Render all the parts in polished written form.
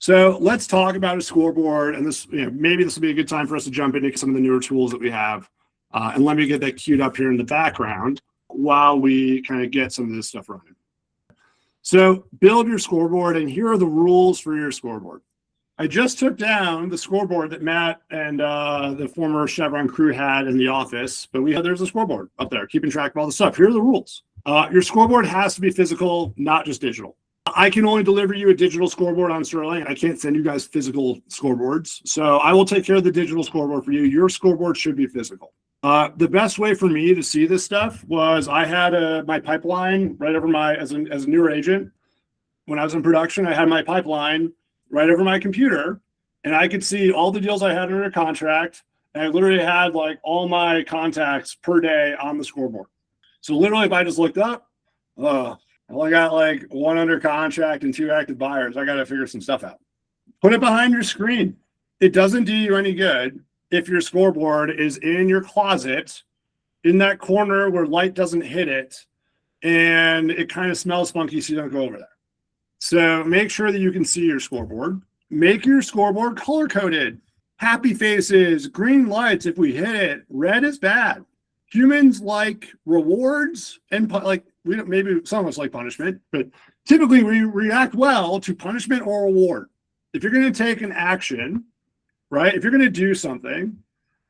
So let's talk about a scoreboard, and this, maybe this will be a good time for us to jump into some of the newer tools that we have. And let me get that queued up here in the background while we kind of get some of this stuff running. So build your scoreboard, and here are the rules for your scoreboard. I just took down the scoreboard that Matt and the former Chevron crew had in the office, but there's a scoreboard up there keeping track of all the stuff. Here are the rules. Your scoreboard has to be physical, not just digital. I can only deliver you a digital scoreboard on Sterling. I can't send you guys physical scoreboards. So I will take care of the digital scoreboard for you. Your scoreboard should be physical. The best way for me to see this stuff was I had my pipeline right over as a newer agent. When I was in production, I had my pipeline right over my computer, and I could see all the deals I had under contract. And I literally had like all my contacts per day on the scoreboard. So literally, if I just looked up, I only got like 1 under contract and 2 active buyers. I got to figure some stuff out. Put it behind your screen. It doesn't do you any good if your scoreboard is in your closet, in that corner where light doesn't hit it, and it kind of smells funky, so you don't go over there. So make sure that you can see your scoreboard. Make your scoreboard color-coded. Happy faces, green lights if we hit it. Red is bad. Humans like rewards and maybe some of us like punishment, but typically we react well to punishment or reward. If you're going to take an action, right? If you're going to do something,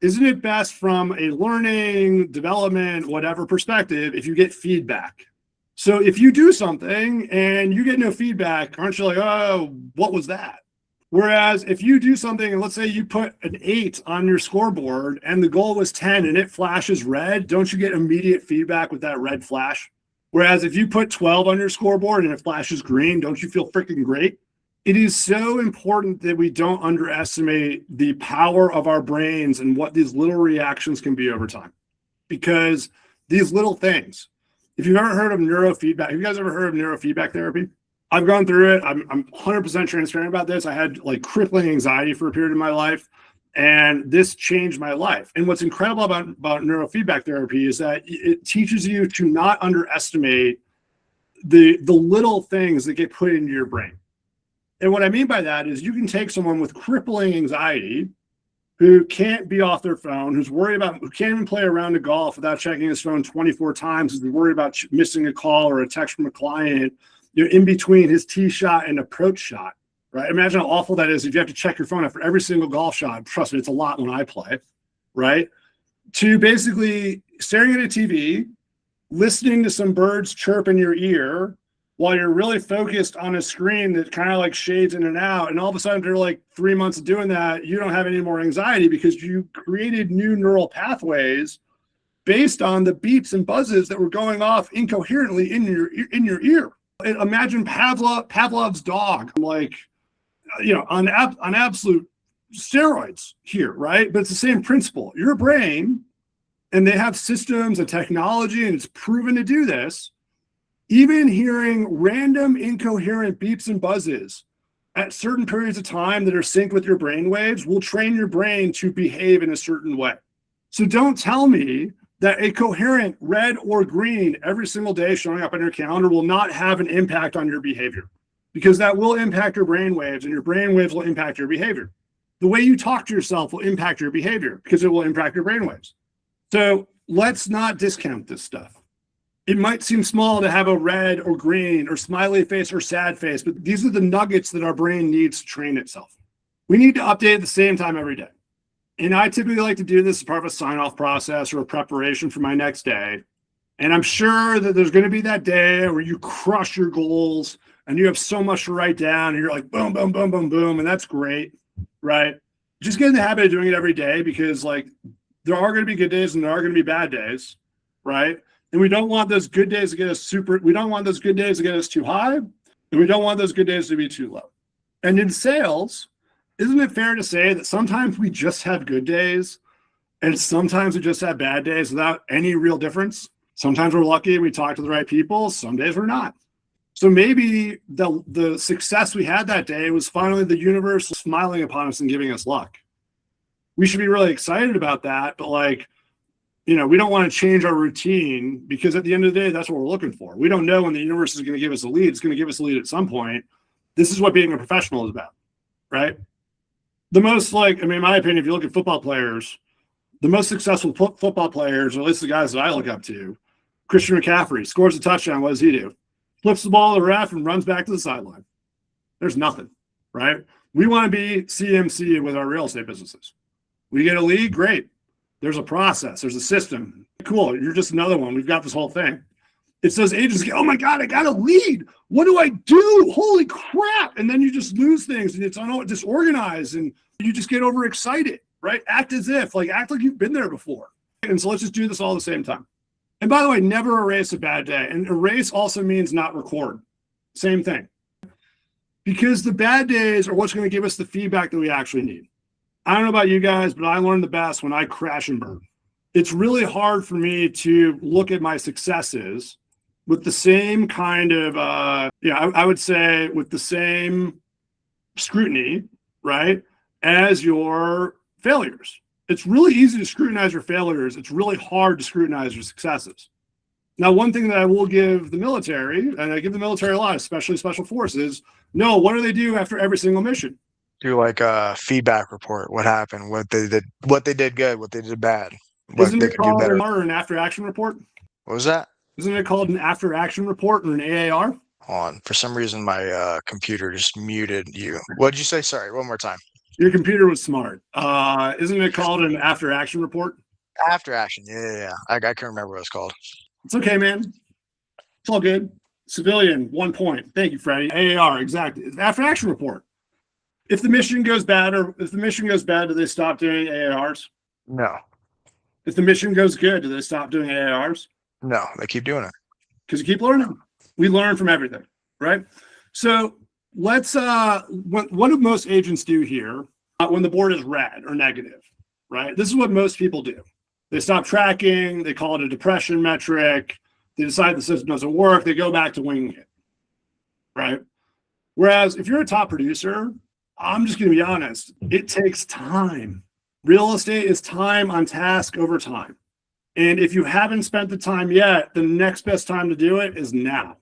isn't it best from a learning, development, whatever perspective if you get feedback? So if you do something and you get no feedback, aren't you like, oh, what was that? Whereas if you do something and let's say you put an 8 on your scoreboard and the goal was 10 and it flashes red, don't you get immediate feedback with that red flash? Whereas if you put 12 on your scoreboard and it flashes green, don't you feel freaking great? It is so important that we don't underestimate the power of our brains and what these little reactions can be over time. Because these little things, if you've ever heard of neurofeedback, have you guys ever heard of neurofeedback therapy? I've gone through it. I'm 100% transparent about this. I had like crippling anxiety for a period of my life, and this changed my life. And what's incredible about neurofeedback therapy is that it teaches you to not underestimate the little things that get put into your brain. And what I mean by that is you can take someone with crippling anxiety who can't be off their phone, who can't even play a round of golf without checking his phone 24 times, because they're worried about missing a call or a text from a client, in between his tee shot and approach shot, right? Imagine how awful that is if you have to check your phone after every single golf shot. Trust me, it's a lot when I play, right? To basically staring at a TV, listening to some birds chirp in your ear while you're really focused on a screen that kind of like shades in and out. And all of a sudden, after like 3 months of doing that, you don't have any more anxiety because you created new neural pathways based on the beeps and buzzes that were going off incoherently in your ear. Imagine Pavlov's dog, like, on absolute steroids here, right? But it's the same principle. Your brain, and they have systems and technology, and it's proven to do this. Even hearing random incoherent beeps and buzzes at certain periods of time that are synced with your brain waves will train your brain to behave in a certain way. So don't tell me that a coherent red or green every single day showing up on your calendar will not have an impact on your behavior, because that will impact your brain waves, and your brain waves will impact your behavior. The way you talk to yourself will impact your behavior because it will impact your brain waves. So let's not discount this stuff. It might seem small to have a red or green or smiley face or sad face, but these are the nuggets that our brain needs to train itself. We need to update at the same time every day. And I typically like to do this as part of a sign-off process or a preparation for my next day. And I'm sure that there's going to be that day where you crush your goals and you have so much to write down and you're like, boom, boom, boom, boom, boom. And that's great, right? Just get in the habit of doing it every day, because like there are going to be good days and there are going to be bad days, right? And we don't want those good days to get us we don't want those good days to get us too high, and we don't want those good days to be too low. And in sales, isn't it fair to say that sometimes we just have good days and sometimes we just have bad days without any real difference? Sometimes we're lucky and we talk to the right people. Some days we're not. So maybe the success we had that day was finally the universe smiling upon us and giving us luck. We should be really excited about that, but we don't want to change our routine, because at the end of the day, that's what we're looking for. We don't know when the universe is going to give us a lead. It's going to give us a lead at some point. This is what being a professional is about. right? The most in my opinion, if you look at football players, the most successful football players, or at least the guys that I look up to, Christian McCaffrey scores a touchdown. What does he do? Flips the ball to the ref and runs back to the sideline. There's nothing, right? We want to be CMC with our real estate businesses. We get a lead, great. There's a process. There's a system. Cool. You're just another one. We've got this whole thing. It's those agents get, oh my God, I got a lead. What do I do? Holy crap. And then you just lose things and it's disorganized and you just get overexcited, right? Act like you've been there before. And so let's just do this all at the same time. And by the way, never erase a bad day. And erase also means not record. Same thing. Because the bad days are what's going to give us the feedback that we actually need. I don't know about you guys, but I learn the best when I crash and burn. It's really hard for me to look at my successes with the same kind of, I would say with the same scrutiny, right, as your failures. It's really easy to scrutinize your failures. It's really hard to scrutinize your successes. Now, one thing that I will give the military, and I give the military a lot, especially special forces, what do they do after every single mission? Do like a feedback report. What happened? What they did good, what they did bad. Isn't it called an after action report? What was that? Isn't it called an after action report or an AAR? Hold on. For some reason, my computer just muted you. What did you say? Sorry, one more time. Your computer was smart. Isn't it called an after action report? After action. Yeah. I can't remember what it's called. It's okay, man. It's all good. Civilian, 1 point. Thank you, Freddie. AAR, exactly. After action report. If the mission goes bad, do they stop doing AARs? No. If the mission goes good, do they stop doing AARs? No, they keep doing it. Because you keep learning. We learn from everything, right? So let's, what do most agents do here when the board is red or negative, right? This is what most people do. They stop tracking. They call it a depression metric. They decide the system doesn't work. They go back to winging it, right? Whereas if you're a top producer, I'm just going to be honest, it takes time. Real estate is time on task over time. And if you haven't spent the time yet, the next best time to do it is now.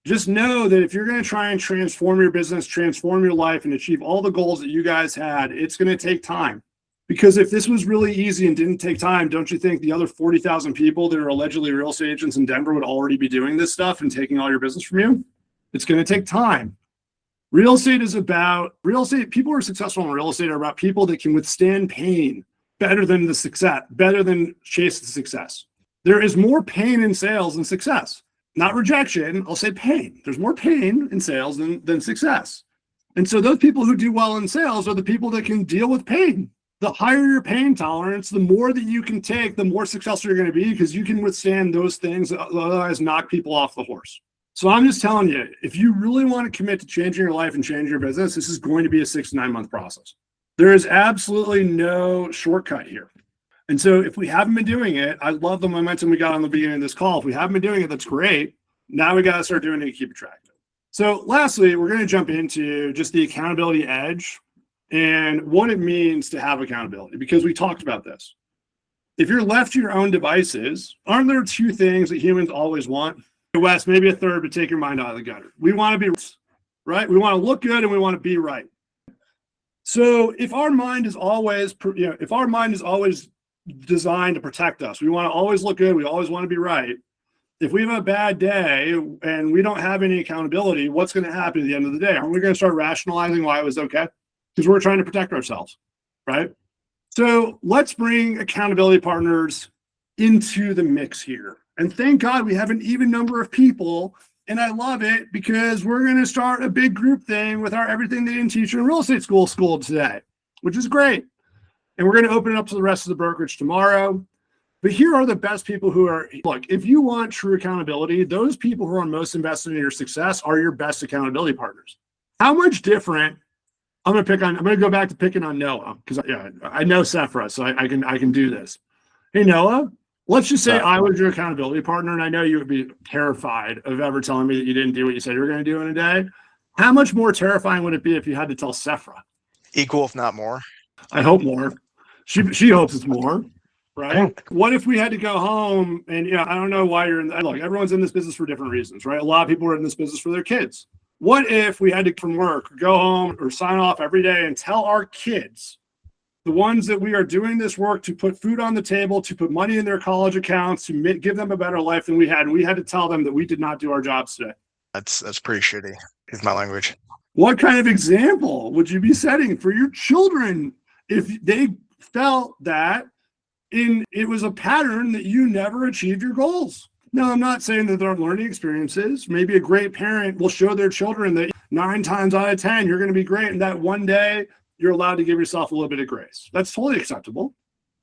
Just know that if you're going to try and transform your business, transform your life, and achieve all the goals that you guys had, it's going to take time. Because if this was really easy and didn't take time, don't you think the other 40,000 people that are allegedly real estate agents in Denver would already be doing this stuff and taking all your business from you? It's going to take time. Real estate, people who are successful in real estate are about people that can withstand pain better than chase the success. There is more pain in sales than success. Not rejection, I'll say pain. There's more pain in sales than success. And so those people who do well in sales are the people that can deal with pain. The higher your pain tolerance, the more that you can take, the more successful you're going to be because you can withstand those things that otherwise knock people off the horse. So I'm just telling you, if you really want to commit to changing your life and changing your business, this is going to be a 6 to 9 month process. There is absolutely no shortcut here. And so if we haven't been doing it, I love the momentum we got on the beginning of this call. If we haven't been doing it, that's great. Now we got to start doing it to keep it tracked. So lastly, we're going to jump into just the accountability edge and what it means to have accountability, because we talked about this. If you're left to your own devices, aren't there 2 things that humans always want? Wes, maybe a third, but take your mind out of the gutter. We want to be right. We want to look good and we want to be right. So if our mind is always, designed to protect us, we want to always look good. We always want to be right. If we have a bad day and we don't have any accountability, what's going to happen at the end of the day? Aren't we going to start rationalizing why it was okay? Because we're trying to protect ourselves, right? So let's bring accountability partners into the mix here. And thank God we have an even number of people. And I love it because we're going to start a big group thing with our Everything They Didn't Teach in Real Estate School today, which is great. And we're going to open it up to the rest of the brokerage tomorrow. But here are the best people who are, look, if you want true accountability, those people who are most invested in your success are your best accountability partners. How much different? I'm going to go back to picking on Noah because I know Sephra, so I can do this. Hey, Noah, let's just say I was your accountability partner, and I know you would be terrified of ever telling me that you didn't do what you said you were going to do in a day. How much more terrifying would it be if you had to tell Sephra? Equal, if not more. I hope more. She hopes it's more, right? What if we had to go home and I don't know why you're in. Look, everyone's in this business for different reasons, right? A lot of people are in this business for their kids. What if we had to from work, go home, or sign off every day and tell our kids, the ones that we are doing this work to put food on the table, to put money in their college accounts, to give them a better life than we had, and we had to tell them that we did not do our jobs today? That's pretty shitty. Is my language. What kind of example would you be setting for your children if they felt that it was a pattern that you never achieved your goals? Now, I'm not saying that there aren't learning experiences. Maybe a great parent will show their children that 9 times out of 10, you're going to be great. And that one day you're allowed to give yourself a little bit of grace. That's totally acceptable,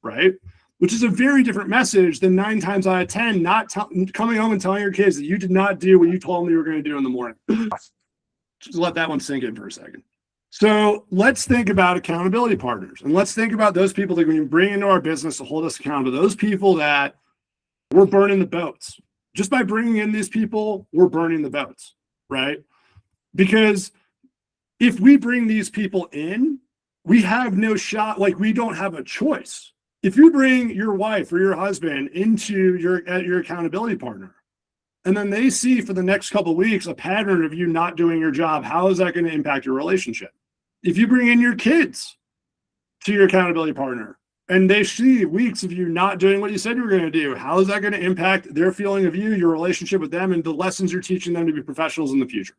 right? Which is a very different message than 9 times out of 10, not coming home and telling your kids that you did not do what you told them you were going to do in the morning. Just let that one sink in for a second. So let's think about accountability partners, and let's think about those people that we bring into our business to hold us accountable. Those people that we're burning the boats. Just by bringing in these people, we're burning the boats, right? Because if we bring these people in, we have no shot, like we don't have a choice. If you bring your wife or your husband into your accountability partner, and then they see for the next couple of weeks a pattern of you not doing your job, how is that going to impact your relationship? If you bring in your kids to your accountability partner and they see weeks of you not doing what you said you were going to do, how is that going to impact their feeling of you, your relationship with them, and the lessons you're teaching them to be professionals in the future?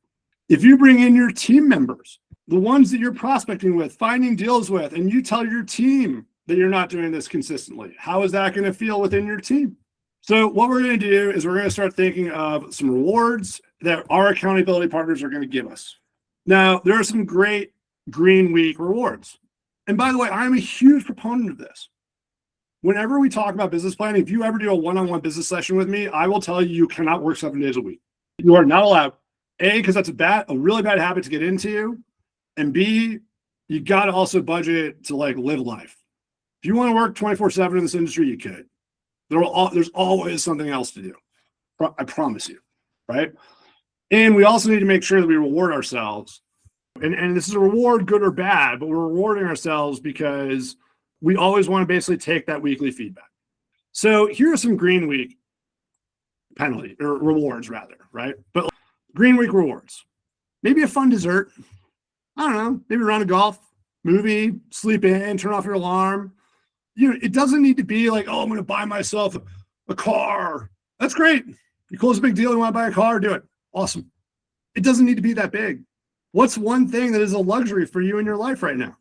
If you bring in your team members, the ones that you're prospecting with, finding deals with, and you tell your team that you're not doing this consistently, how is that going to feel within your team? So what we're going to do is we're going to start thinking of some rewards that our accountability partners are going to give us. Now, there are some great Green Week rewards. And by the way, I'm a huge proponent of this. Whenever we talk about business planning, if you ever do a one-on-one business session with me, I will tell you, you cannot work 7 days a week. You are not allowed. A, because that's a really bad habit to get into. And B, you got to also budget to live life. If you want to work 24/7 in this industry, you could. There's always something else to do. I promise you, right? And we also need to make sure that we reward ourselves. And this is a reward, good or bad, but we're rewarding ourselves because we always want to basically take that weekly feedback. So here are some Green Week penalty or rewards rather, right? But Green Week rewards, maybe a fun dessert. I don't know, maybe a round of golf, movie, sleep in, turn off your alarm. It doesn't need to be like, oh, I'm going to buy myself a car. That's great. You close a big deal, you want to buy a car, do it. Awesome. It doesn't need to be that big. What's one thing that is a luxury for you in your life right now?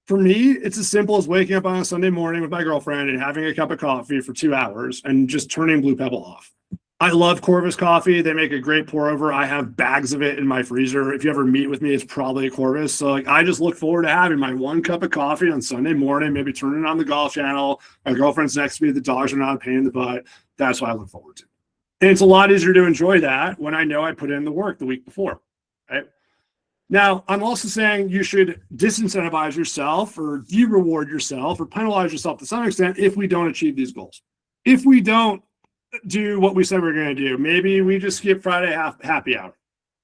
For me, it's as simple as waking up on a Sunday morning with my girlfriend and having a cup of coffee for 2 hours and just turning Blue Pebble off. I love Corvus coffee. They make a great pour over. I have bags of it in my freezer. If you ever meet with me, it's probably a Corvus. So I just look forward to having my 1 cup of coffee on Sunday morning, maybe turning on the golf channel. My girlfriend's next to me. The dogs are not a pain in the butt. That's what I look forward to. And it's a lot easier to enjoy that when I know I put in the work the week before, right? Now, I'm also saying you should disincentivize yourself or de-reward yourself or penalize yourself to some extent if we don't achieve these goals. If we don't do what we said we're going to do, maybe we just skip Friday happy hour.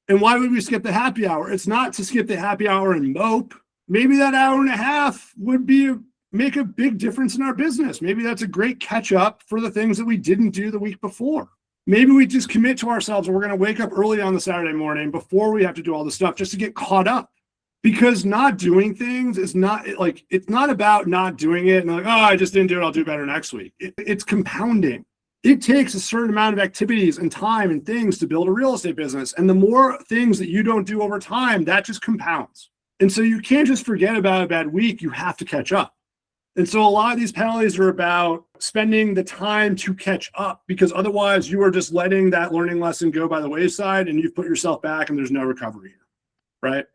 And why would we skip the happy hour? It's not to skip the happy hour and mope. Maybe that hour and a half would make a big difference in our business. Maybe that's a great catch up for the things that we didn't do the week before. Maybe we just commit to ourselves and we're going to wake up early on the Saturday morning before we have to do all this stuff just to get caught up. Because not doing things is not it's not about not doing it and oh, I just didn't do it, I'll do better next week. It's compounding. It takes a certain amount of activities and time and things to build a real estate business. And the more things that you don't do over time, that just compounds. And so you can't just forget about a bad week. You have to catch up. And so a lot of these penalties are about spending the time to catch up because otherwise you are just letting that learning lesson go by the wayside and you've put yourself back and there's no recovery here, right?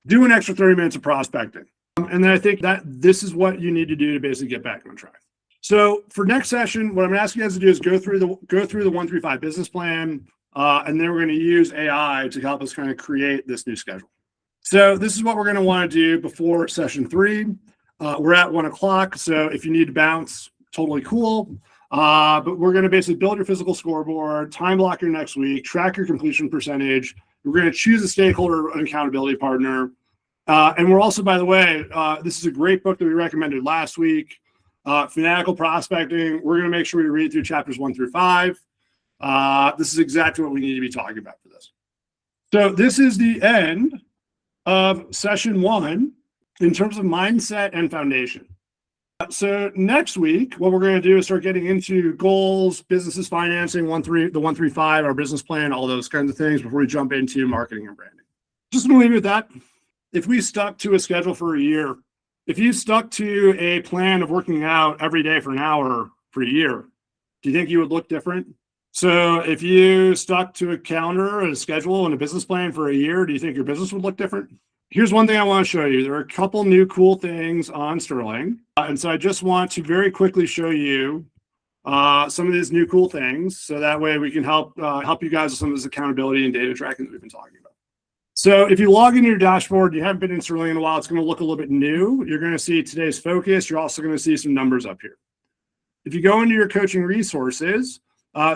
Do an extra 30 minutes of prospecting. And then I think that this is what you need to do to basically get back on track. So for next session, what I'm going to ask you guys to do is go through the 135 business plan, and then we're going to use AI to help us kind of create this new schedule. So this is what we're going to want to do before session 3. We're at 1 o'clock, so if you need to bounce, totally cool. But we're going to basically build your physical scoreboard, time block your next week, track your completion percentage. We're going to choose a stakeholder and accountability partner. And we're also, by the way, this is a great book that we recommended last week. Fanatical Prospecting. We're going to make sure we read through chapters 1 through 5. This is exactly what we need to be talking about for this. So this is the end of session 1 in terms of mindset and foundation. So next week, what we're going to do is start getting into goals, businesses, financing, the 135, our business plan, all those kinds of things before we jump into marketing and branding. Just going to leave it with that. If we stuck to a schedule for a year, if you stuck to a plan of working out every day for an hour for a year, do you think you would look different? So if you stuck to a calendar, a schedule, and a business plan for a year, do you think your business would look different? Here's one thing I want to show you. There are a couple new cool things on Sterling. And so I just want to very quickly show you some of these new cool things. So that way we can help you guys with some of this accountability and data tracking that we've been talking about. So if you log into your dashboard, you haven't been in Sterling in a while, it's going to look a little bit new. You're going to see today's focus. You're also going to see some numbers up here. If you go into your coaching resources,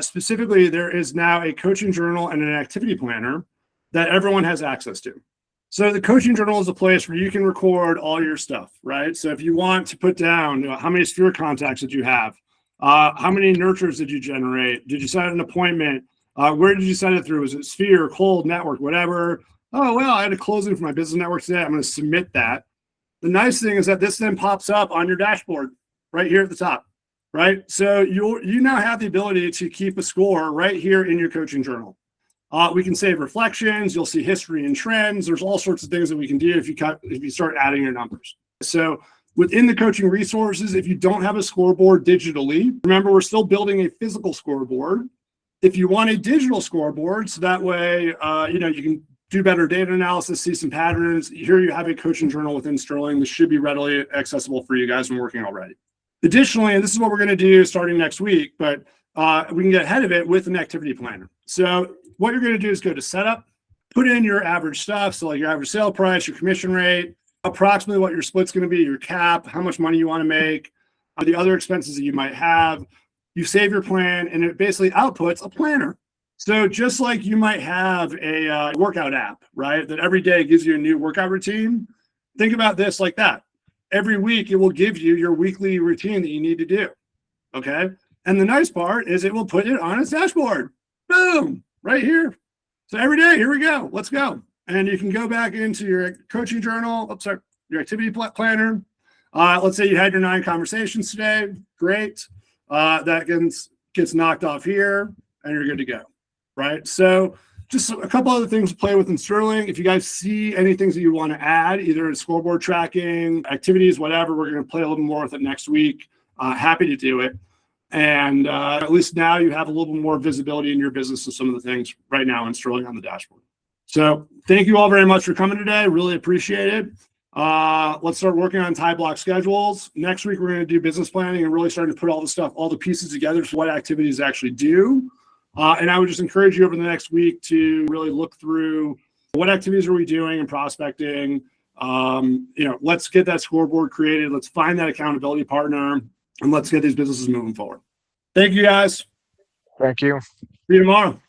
specifically, there is now a coaching journal and an activity planner that everyone has access to. So the coaching journal is a place where you can record all your stuff, right? So if you want to put down, how many sphere contacts did you have? How many nurtures did you generate? Did you set an appointment? Where did you send it through? Was it sphere, cold, network, whatever? Oh, well, I had a closing for my business network today. I'm going to submit that. The nice thing is that this then pops up on your dashboard right here at the top, right? So you now have the ability to keep a score right here in your coaching journal. We can save reflections. You'll see history and trends. There's all sorts of things that we can do if you start adding your numbers. So within the coaching resources, if you don't have a scoreboard digitally, remember, we're still building a physical scoreboard. If you want a digital scoreboard, so that way, you can do better data analysis, see some patterns. Here you have a coaching journal within Sterling. This should be readily accessible for you guys when working already. Additionally, and this is what we're going to do starting next week, but we can get ahead of it with an activity planner. So what you're going to do is go to setup, put in your average stuff. So like your average sale price, your commission rate, approximately what your split's going to be, your cap, how much money you want to make, the other expenses that you might have. You save your plan and it basically outputs a planner. So just like you might have a workout app, right? That every day gives you a new workout routine. Think about this like that. Every week, it will give you your weekly routine that you need to do, okay? And the nice part is it will put it on its dashboard. Boom, right here. So every day, here we go. Let's go. And you can go back into your coaching journal, your activity planner. Let's say you had your 9 conversations today. Great. That gets knocked off here, and you're good to go, right? So just a couple other things to play with in Sterling. If you guys see any things that you want to add, either in scoreboard tracking, activities, whatever, we're going to play a little more with it next week. Happy to do it. And at least now you have a little bit more visibility in your business of some of the things right now in Sterling on the dashboard. So thank you all very much for coming today. Really appreciate it. Let's start working on tie block schedules. Next week, we're going to do business planning and really starting to put all the pieces together for what activities actually do. And I would just encourage you over the next week to really look through what activities are we doing in prospecting. Let's get that scoreboard created. Let's find that accountability partner, and let's get these businesses moving forward. Thank you, guys. Thank you. See you tomorrow.